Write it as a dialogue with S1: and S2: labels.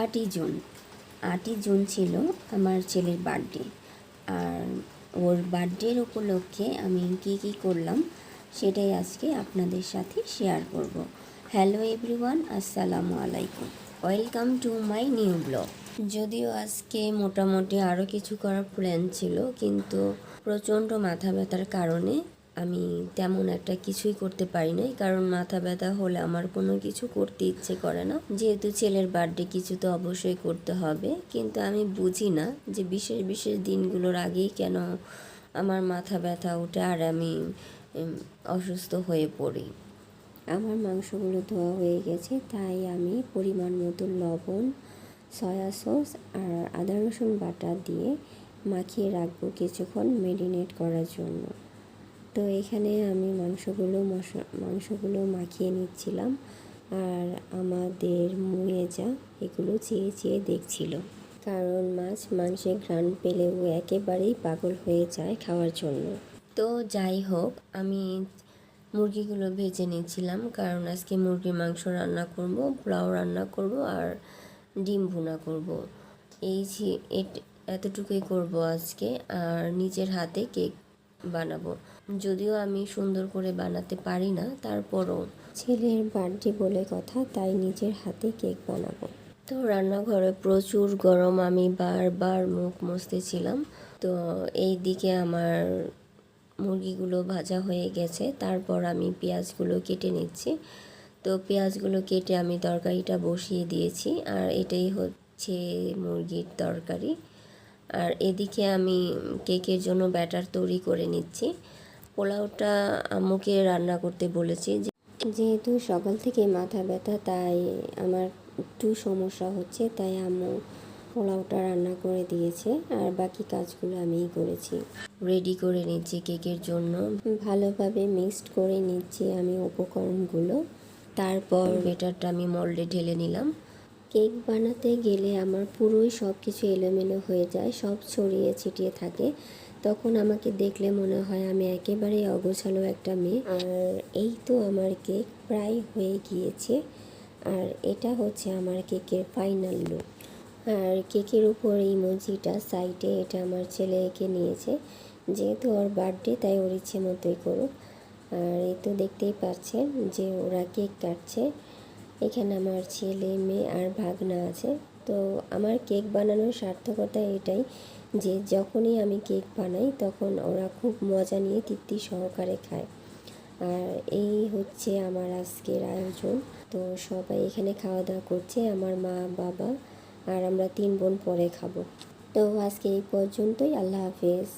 S1: 8ই June 8ই June ছিল আমার ছেলের বার্থডে। আর ওর বার্থডের উপলক্ষে আমি কী করলাম সেটাই আজকে আপনাদের সাথে শেয়ার করব। হ্যালো এভরিওয়ান, আসসালামু আলাইকুম, welcome to my new blog. যদিও আজকে মোটামুটি আরও কিছু করার প্ল্যান ছিল, কিন্তু প্রচণ্ড মাথা ব্যথার কারণে আমি তেমন একটা কিছুই করতে পারি নাই। কারণ মাথা ব্যথা হলে আমার কোনো কিছু করতে ইচ্ছে করে না। যেহেতু ছেলের বার্থডে, কিছু তো অবশ্যই করতে হবে, কিন্তু আমি বুঝি না যে বিশেষ বিশেষ দিনগুলোর আগেই কেন আমার মাথা ব্যথা ওঠে আর আমি অসুস্থ হয়ে পড়ি। আমার মাংসগুলো ধোয়া হয়ে গেছে, তাই আমি পরিমাণ মতো লবণ, সয়া সস আর আদা রসুন বাটা দিয়ে মাখিয়ে রাখবো কিছুক্ষণ ম্যারিনেট করার জন্য। তো এখানে আমি মাংসগুলো মাখিয়ে নিচ্ছিলাম, আর আমাদের মুয়েজা এগুলো চেয়ে চেয়ে দেখছিল। কারণ মাছ মাংসের ঘ্রাণ পেলেও একেবারেই পাগল হয়ে যায় খাওয়ার জন্য। তো যাই হোক, আমি মুরগিগুলো ভেজে নিচ্ছিলাম, কারণ আজকে মুরগির মাংস রান্না করব, পোলাও রান্না করব আর ডিম ভুনা করব। এতটুকুই করব আজকে। আর নিজের হাতে কেক বানাবো। যদিও আমি সুন্দর করে বানাতে পারি না, তারপরও ছেলের বার্থডে বলে কথা, তাই নিজের হাতে কেক বানাবো। তো রান্নাঘরে প্রচুর গরম, আমি বারবার মুখ মুছতেছিলাম। তো এই দিকে আমার মুরগিগুলো ভাজা হয়ে গেছে, তারপর আমি পেঁয়াজগুলো কেটে নিচ্ছি। তো পেঁয়াজগুলো কেটে আমি তরকারিটা বসিয়ে দিয়েছি, আর এটাই হচ্ছে মুরগির তরকারি। আর এদিকে আমি কেকের জন্য ব্যাটার তৈরি করে নিচ্ছি। পোলাওটা আম্মুকে রান্না করতে বলেছি, যেহেতু সকাল থেকে মাথা ব্যথা, তাই আমার একটু সমস্যা হচ্ছে, তাই আম্মু পোলাওটা রান্না করে দিয়েছে, আর বাকি কাজগুলো আমিই করেছি। রেডি করে নিচ্ছি কেকের জন্য, ভালোভাবে মিক্সড করে নিচ্ছি আমি উপকরণগুলো। তারপর ব্যাটারটা আমি মোল্ডে ঢেলে নিলাম। কেক বানাতে গেলে আমার পুরোই সব কিছু এলোমেলো হয়ে যায়, সব ছড়িয়ে ছিটিয়ে থাকে। তখন আমাকে দেখলে মনে হয় আমি একেবারেই অগোছালো একটা মেয়ে। আর এই তো আমার কেক প্রায় হয়ে গিয়েছে, আর এটা হচ্ছে আমার কেকের ফাইনাল লুক। আর কেকের উপর ইমোজিটা সাইডে, এটা আমার ছেলে এঁকে নিয়েছে। যেহেতু ওর বার্থডে, তাই ওর ইচ্ছে মতোই করুক। আর এই তো দেখতেই পাচ্ছেন যে ওরা কেক কাটছে। এখানে আমার ছেলে, মেয়ে আর ভাগনা আছে। তো আমার কেক বানানোর সার্থকতা এটাই যে যখনই আমি কেক বানাই তখন ওরা খুব মজা নিয়ে তৃপ্তি সহকারে খায়। আর এই হচ্ছে আমার আজকের আয়োজন। তো সবাই এখানে খাওয়া দাওয়া করছে, আমার মা, বাবা আর আমরা 3 বোন পরে খাবো। তো আজকে এই পর্যন্তই, আল্লাহ হাফেজ।